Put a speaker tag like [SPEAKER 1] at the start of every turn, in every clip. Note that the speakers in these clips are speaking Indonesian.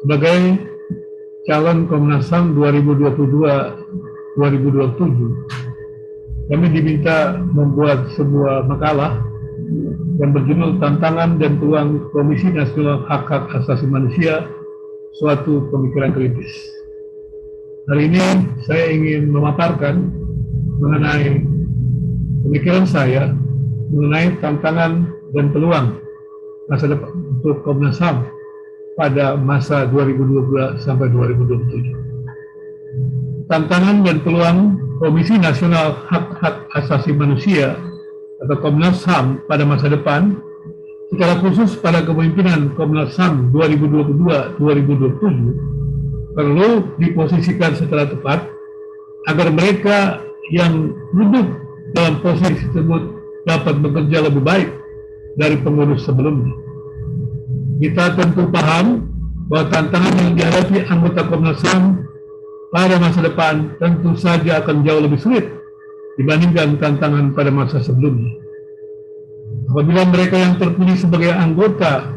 [SPEAKER 1] Sebagai calon Komnas HAM 2022-2027, kami diminta membuat sebuah makalah yang berjudul Tantangan dan Peluang Komisi Nasional Hak-Hak Asasi Manusia, Suatu Pemikiran Kritis. Hari ini saya ingin memaparkan mengenai pemikiran saya mengenai tantangan dan peluang masa depan untuk Komnas HAM pada masa 2022 sampai 2027. Tantangan dan peluang Komisi Nasional Hak-Hak Asasi Manusia atau Komnas HAM pada masa depan, secara khusus pada kepemimpinan Komnas HAM 2022-2027, perlu diposisikan secara tepat agar mereka yang duduk dalam posisi tersebut dapat bekerja lebih baik dari pengurus sebelumnya. Kita tentu paham bahwa tantangan yang dihadapi anggota Komnas HAM pada masa depan tentu saja akan jauh lebih sulit dibandingkan tantangan pada masa sebelumnya. Apabila mereka yang terpilih sebagai anggota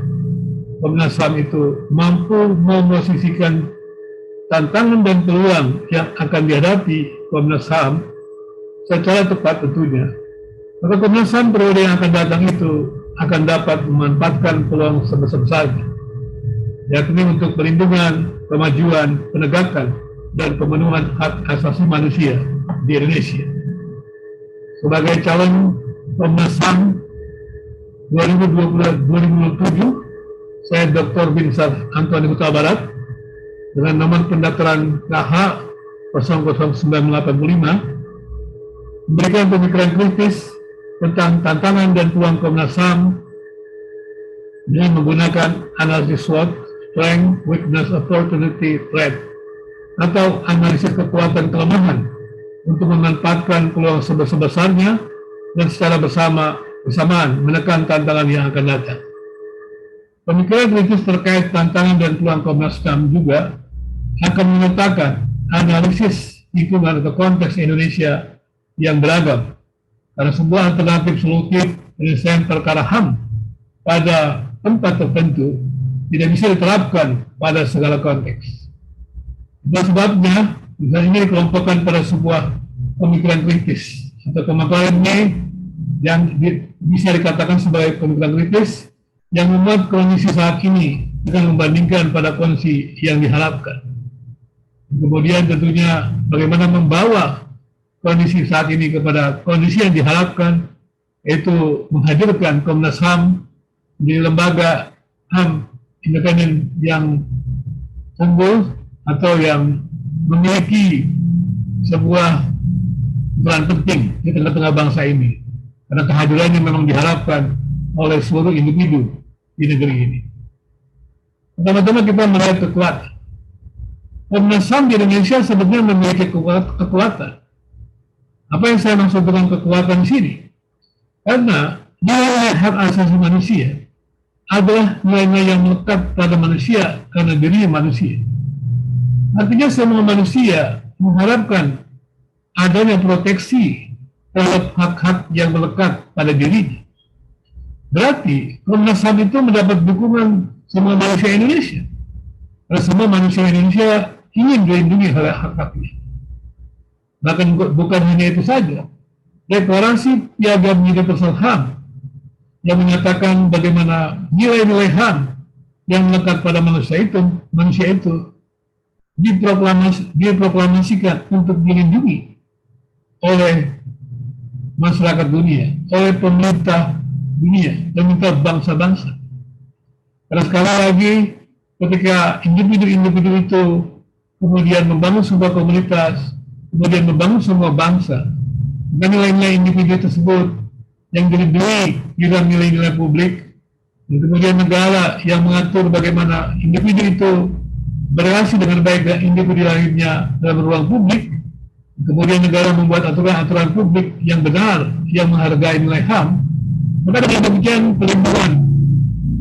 [SPEAKER 1] Komnas HAM itu mampu memosisikan tantangan dan peluang yang akan dihadapi Komnas HAM secara tepat tentunya, maka Komnas HAM periode yang akan datang itu akan dapat memanfaatkan peluang sebesar-besarnya, yakni untuk perlindungan, kemajuan, penegakan, dan pemenuhan hak asasi manusia di Indonesia. Sebagai calon Komnas HAM 2022-2027, saya Dr. Binsar Antoni Huta Barat dengan nomor pendaftaran KH 00985 memberikan pemikiran kritis tentang tantangan dan peluang Komnas HAM dengan menggunakan analisis SWOT, Strength, Weakness, Opportunity, Threat, atau analisis kekuatan kelemahan untuk memanfaatkan peluang sebesar-besarnya dan secara bersamaan menekan tantangan yang akan datang. Pemikiran kritis terkait tantangan dan peluang Komnas HAM juga akan menyertakan analisis lingkungan atau konteks Indonesia yang beragam, karena sebuah alternatif solutif penyelesaian perkara HAM pada tempat tertentu tidak bisa diterapkan pada segala konteks. Itu sebabnya, misalnya ini dikelompokkan pada sebuah pemikiran kritis atau pemaparan ini yang bisa dikatakan sebagai pemikiran kritis yang membuat kondisi saat ini dengan membandingkan pada kondisi yang diharapkan. Kemudian tentunya bagaimana membawa kondisi saat ini kepada kondisi yang diharapkan, yaitu menghadirkan Komnas HAM di lembaga HAM independen yang unggul atau yang memiliki sebuah peran penting di tengah-tengah bangsa ini, karena kehadirannya memang diharapkan oleh seluruh individu di negeri ini. Pertama-tama kita melihat kekuatan. Komnas HAM di Indonesia sebenarnya memiliki kekuatan. Apa yang saya maksud dengan kekuatan di sini? Karena nilai hak asasi manusia adalah nilai-nilai yang melekat pada manusia karena dirinya manusia. Artinya semua manusia mengharapkan adanya proteksi terhadap hak-hak yang melekat pada dirinya. Berarti Komnas HAM itu mendapat dukungan semua manusia Indonesia. Karena semua manusia Indonesia ingin dilindungi oleh hak-haknya. Bahkan bukan hanya itu saja, deklarasi Piagam Universal HAM yang menyatakan bagaimana nilai-nilai HAM yang melekat pada manusia itu diproklamasikan untuk dilindungi oleh masyarakat dunia, oleh pemerintah dunia, pemerintah bangsa-bangsa. Karena sekali lagi, ketika individu-individu itu kemudian membangun sebuah komunitas, kemudian membangun semua bangsa, dan nilai-nilai individu tersebut yang dilindungi dalam nilai-nilai publik, dan kemudian negara yang mengatur bagaimana individu itu berrelasi dengan baik dengan individu lainnya dalam ruang publik, kemudian negara membuat aturan-aturan publik yang benar, yang menghargai nilai HAM, maka dengan demikian perlindungan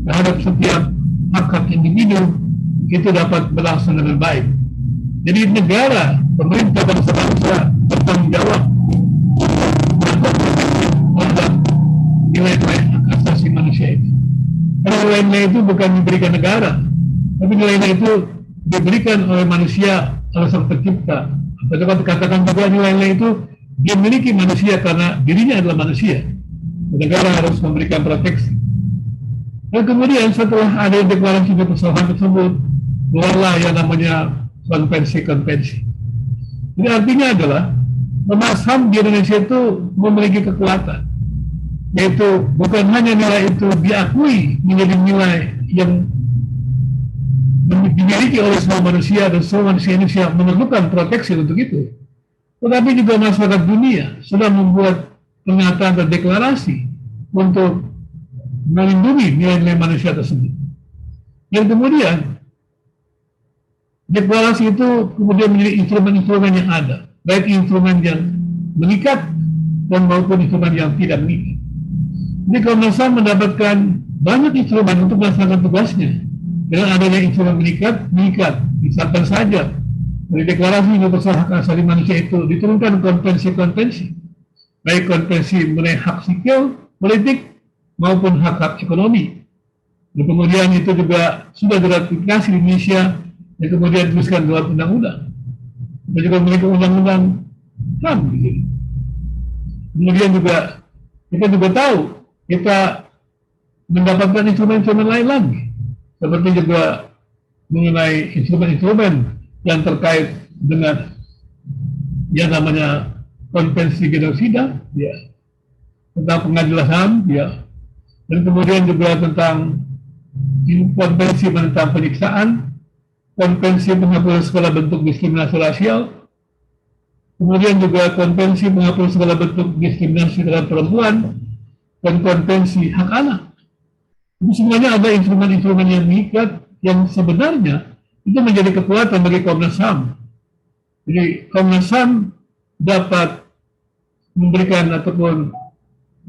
[SPEAKER 1] terhadap setiap hak-hak individu itu dapat berlangsung dengan baik. Jadi negara, pemerintah bangsa-bangsa bertanggung jawab terhadap nilai-nilai hak asasi manusia itu. Karena nilai-nilai itu bukan diberikan negara, tapi nilai-nilai itu diberikan oleh manusia oleh sang pencipta. Atau katakan juga nilai-nilai itu dimiliki manusia karena dirinya adalah manusia. Negara harus memberikan proteksi. Dan kemudian setelah ada deklarasi persoalan tersebut, keluarlah yang namanya konvensi-konvensi. Jadi artinya adalah Komnas HAM di Indonesia itu memiliki kekuatan, yaitu bukan hanya nilai itu diakui menjadi nilai yang dimiliki oleh semua manusia dan semua manusia Indonesia memerlukan proteksi untuk itu, tetapi juga masyarakat dunia sudah membuat pernyataan dan deklarasi untuk melindungi nilai-nilai manusia tersebut. Yang kemudian deklarasi itu kemudian menjadi instrumen-instrumen yang ada, baik instrumen yang mengikat dan maupun instrumen yang tidak mengikat. Jadi Komnas HAM mendapatkan banyak instrumen untuk melaksanakan tugasnya. Dengan adanya instrumen mengikat, misalkan saja dari deklarasi universal hak asasi manusia itu diturunkan konvensi-konvensi, baik konvensi mengenai hak sipil, politik, maupun hak-hak ekonomi. Dan kemudian itu juga sudah diratifikasi di Indonesia dan kemudian dituliskan dalam undang-undang. Dan juga memiliki undang-undang HAM. Gitu. Kemudian juga kita juga tahu kita mendapatkan instrumen-instrumen lain lagi, seperti juga mengenai instrumen-instrumen yang terkait dengan yang namanya konvensi genosida, ya, tentang pengadilan HAM, ya, dan kemudian juga tentang konvensi tentang penyiksaan, konvensi menghapus segala bentuk diskriminasi rasial, kemudian juga konvensi menghapus segala bentuk diskriminasi terhadap perempuan, dan konvensi hak anak. Itu semuanya ada instrumen-instrumen yang mengikat yang sebenarnya itu menjadi kekuatan bagi Komnas HAM. Jadi Komnas HAM dapat memberikan ataupun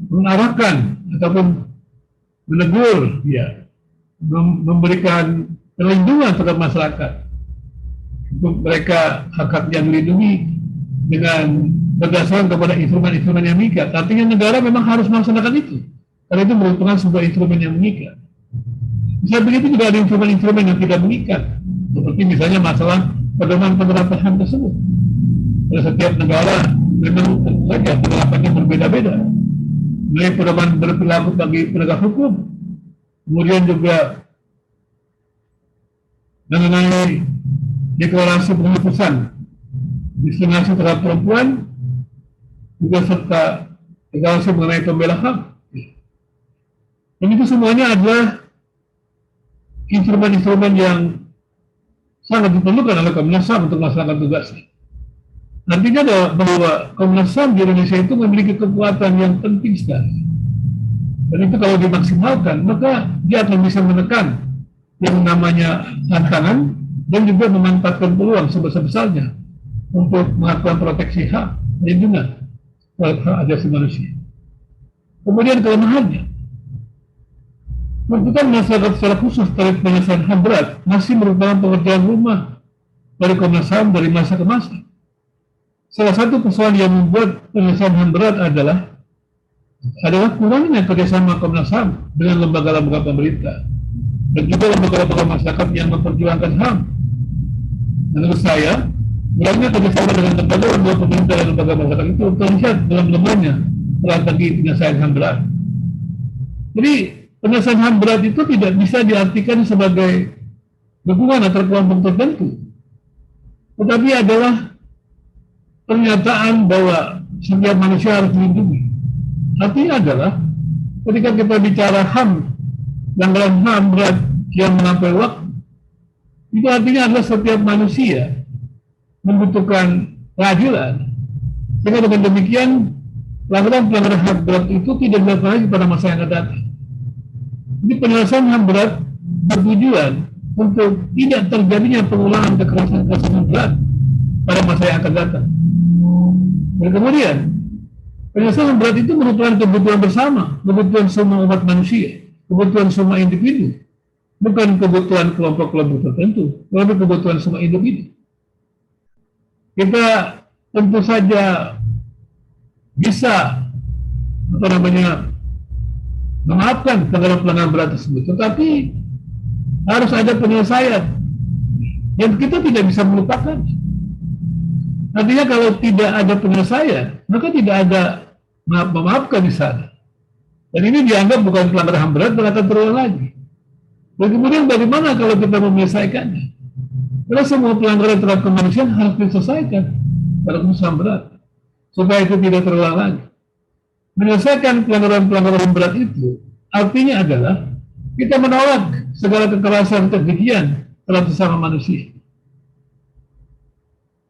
[SPEAKER 1] mengarahkan ataupun menegur, ya, memberikan perlindungan terhadap masyarakat untuk mereka hak-haknya dilindungi dengan berdasarkan kepada instrumen-instrumen yang mengikat. Artinya negara memang harus melaksanakan itu, karena itu merupakan sebuah instrumen yang mengikat. Bisa begitu juga ada instrumen-instrumen yang tidak mengikat, seperti misalnya masalah pedoman penerapan HAM tersebut. Pada setiap negara memang tentu saja penerapannya berbeda-beda. Mulai pedoman berperilaku bagi penegak hukum, kemudian juga mengenai deklarasi penghapusan diskriminasi terhadap perempuan, juga serta deklarasi mengenai pembela HAM. Dan itu semuanya adalah instrumen-instrumen yang sangat diperlukan oleh Komnas HAM untuk melaksanakan tugasnya. Artinya bahwa Komnas HAM di Indonesia itu memiliki kekuatan yang penting sekali. Dan itu kalau dimaksimalkan, maka dia akan bisa menekan yang namanya tantangan dan juga memanfaatkan peluang sebesar-besarnya untuk melakukan proteksi hak perlindungan terhadap hak asasi manusia. Kemudian kelemahannya, tuntutan masyarakat secara khusus terkait penyelesaian HAM berat masih merupakan pekerjaan rumah dari Komnas HAM dari masa ke masa. Salah satu persoalan yang membuat penyelesaian HAM berat adalah kurangnya kerjasama Komnas HAM dengan lembaga-lembaga pemerintah dan juga lembaga-lembaga masyarakat yang memperjuangkan HAM. Menurut saya, kurangnya kerjasama dengan lembaga-lembaga pemerintah dan lembaga masyarakat itu terlihat dalam lemahnya strategi penyelesaian HAM berat. Jadi penyelesaian HAM berat itu tidak bisa diartikan sebagai dukungan antar kelompok tertentu, tetapi adalah pernyataan bahwa setiap manusia harus dilindungi. Artinya adalah ketika kita bicara HAM yang dalam HAM berat yang melampaui waktu, itu artinya adalah setiap manusia membutuhkan keadilan. Sehingga dengan demikian pelanggaran-pelanggaran HAM berat itu tidak dilakukan lagi pada masa yang akan datang. Jadi penyelesaian HAM berat bertujuan untuk tidak terjadinya pengulangan kekerasan-kekerasan HAM berat pada masa yang akan datang. Dan kemudian penyelesaian HAM berat itu merupakan kebutuhan bersama, kebutuhan semua umat manusia, kebutuhan semua individu, bukan kebutuhan kelompok-kelompok tertentu, tetapi kebutuhan semua individu. Kita tentu saja bisa memaafkan pelanggaran-pelanggaran berat tersebut, tetapi harus ada penyelesaian. Dan kita tidak bisa melupakan. Artinya kalau tidak ada penyelesaian, maka tidak ada memaafkan di sana. Dan ini dianggap bukan pelanggaran HAM berat dan akan terulang lagi. Dan kemudian bagaimana kalau kita menyelesaikannya? Karena semua pelanggaran terhadap kemanusiaan harus diselesaikan dalam HAM berat supaya itu tidak terulang lagi. Menyelesaikan pelanggaran-pelanggaran berat itu artinya adalah kita menolak segala kekerasan kekejian terhadap sesama manusia.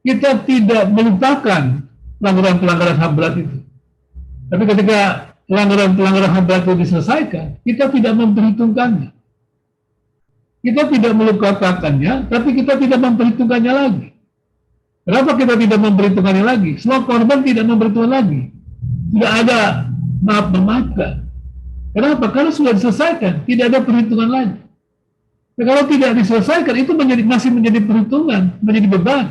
[SPEAKER 1] Kita tidak melupakan pelanggaran-pelanggaran HAM berat itu. Tapi ketika pelanggaran-pelanggaran HAM berat itu diselesaikan, kita tidak memperhitungkannya. Kita tidak melupakannya, tapi kita tidak memperhitungkannya lagi. Kenapa kita tidak memperhitungkannya lagi? Semua korban tidak memperhitungkan lagi. Tidak ada maaf memaafkan. Kenapa? Karena sudah diselesaikan, tidak ada perhitungan lagi. Nah, kalau tidak diselesaikan, itu masih menjadi perhitungan, menjadi beban.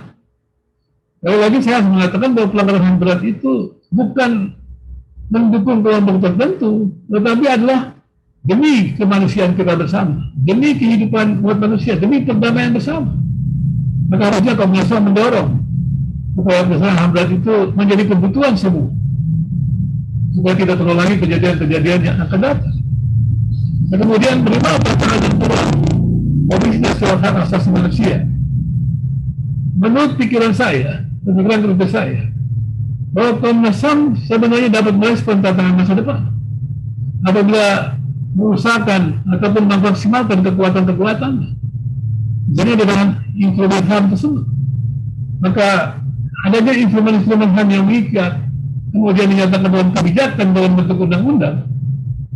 [SPEAKER 1] Sekali lagi saya harus mengatakan bahwa pelanggaran HAM berat itu bukan mendukung kelompok tertentu, tetapi adalah demi kemanusiaan kita bersama, demi kehidupan umat manusia, demi perdamaian bersama. Maka harusnya Komnas HAM mendorong supaya pelanggaran HAM berat itu menjadi kebutuhan semua, supaya tidak terulangi kejadian-kejadian yang akan datang. Dan kemudian bagaimana pertahanan peruang Komisi Nasional Hak Asasi Manusia? Menurut pikiran saya, pemikiran kerja saya, bahwa Komnas HAM sebenarnya dapat merespon tantangan masa depan apabila mengusahakan ataupun memaksimalkan kekuatan-kekuatan, misalnya dengan instrumen HAM tersebut. Maka adanya instrumen-instrumen HAM yang mengikat, kemudian dinyatakan dalam kebijakan dalam bentuk undang-undang,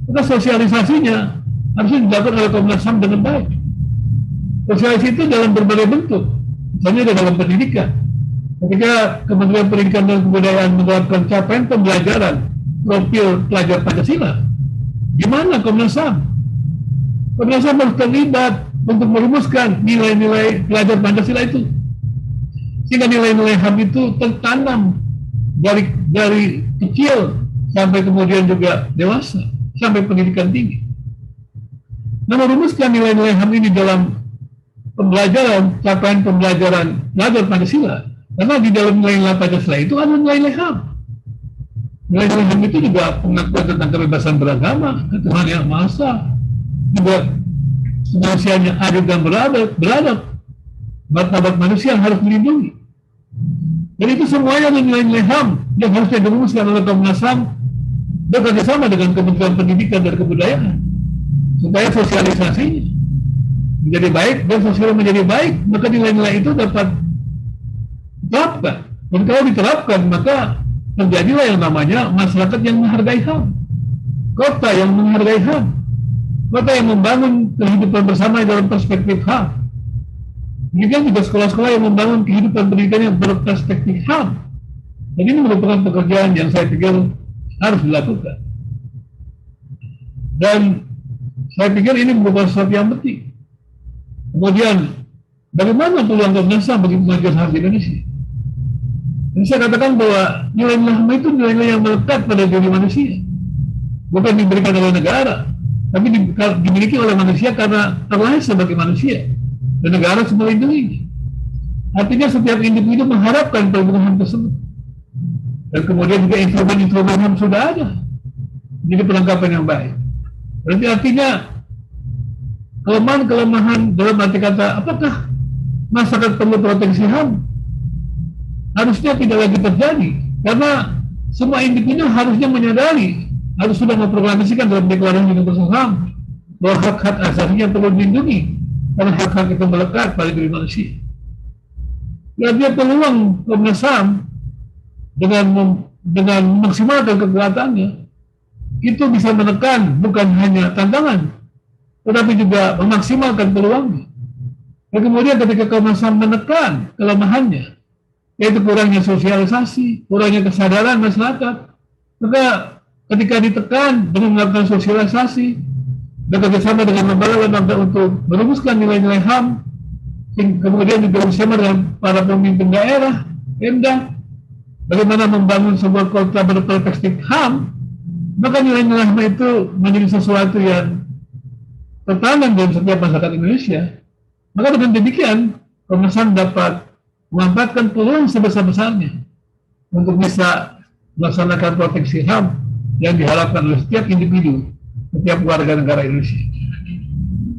[SPEAKER 1] maka sosialisasinya harusnya dilakukan oleh Komnas HAM dengan baik. Sosialisasi itu dalam berbagai bentuk, misalnya dalam pendidikan. Ketika Kementerian Pendidikan dan Kebudayaan menerapkan capaian pembelajaran profil pelajar Pancasila, gimana Komnas HAM? Komnas HAM harus terlibat untuk merumuskan nilai-nilai pelajar Pancasila itu, sehingga nilai-nilai HAM itu tertanam dari kecil sampai kemudian juga dewasa, sampai pendidikan tinggi. Nah, merumuskan nilai-nilai HAM ini dalam pembelajaran, capaian pembelajaran pelajar Pancasila, karena di dalam nilai-nilai Pancasila itu ada nilai-nilai HAM. Nilai-nilai HAM itu juga pengakuan tentang kebebasan beragama, Tuhan Yang Maha Esa, juga kemanusiaan yang adil dan beradab, martabat manusia yang harus dilindungi. Dan itu semuanya nilai-nilai HAM yang harusnya dirumuskan oleh Komnas HAM bekerjasama dengan Kementerian Pendidikan dan Kebudayaan supaya sosialisasinya menjadi baik dan sosial menjadi baik, maka nilai-nilai itu dapat diterapkan. Dan kalau diterapkan, maka terjadilah yang namanya masyarakat yang menghargai HAM, kota yang menghargai HAM, kota yang membangun kehidupan bersama dalam perspektif HAM. Demikian juga sekolah-sekolah yang membangun kehidupan pendidikan yang berperspektif HAM. Dan ini merupakan pekerjaan yang saya pikir harus dilakukan. Dan saya pikir ini merupakan sesuatu yang penting. Kemudian, bagaimana peluang Komnas HAM bagi kemajuan HAM di Indonesia? Dan saya katakan bahwa nilai-nilai HAM itu nilai-nilai yang melekat pada diri manusia. Bukan diberikan oleh negara, tapi dimiliki oleh manusia karena terlahir sebagai manusia. Dan negara semua melindungi. Artinya setiap individu mengharapkan perlindungan HAM tersebut. Dan kemudian juga instrumen-instrumen HAM sudah ada. Jadi perlengkapan yang baik. Berarti artinya kelemahan-kelemahan dalam arti kata, apakah masyarakat perlu proteksi HAM? Harusnya tidak lagi terjadi. Karena semua individu harusnya menyadari, harus sudah memproklamasikan dalam deklarasi universal HAM bahwa hak-hak asasinya perlu dilindungi. Karena hak-hak itu melekat pada diri manusia. Jadi peluang Komnas HAM dengan memaksimalkan kekuatannya itu bisa menekan bukan hanya tantangan, tetapi juga memaksimalkan peluangnya. Dan kemudian ketika Komnas HAM menekan kelemahannya, yaitu kurangnya sosialisasi, kurangnya kesadaran masyarakat, maka ketika ditekan dengan melakukan sosialisasi, bekerjasama dengan lembaga-lembaga untuk merumuskan nilai-nilai HAM, kemudian juga bersama dengan para pemimpin daerah, Pemda, bagaimana membangun sebuah kota berperspektif HAM, maka nilai-nilai HAM itu menjadi sesuatu yang tertanam dalam setiap masyarakat Indonesia. Maka dengan demikian, Komnas HAM dapat memanfaatkan peluang sebesar-besarnya untuk bisa melaksanakan proteksi HAM yang diharapkan oleh setiap individu, setiap warga negara Indonesia.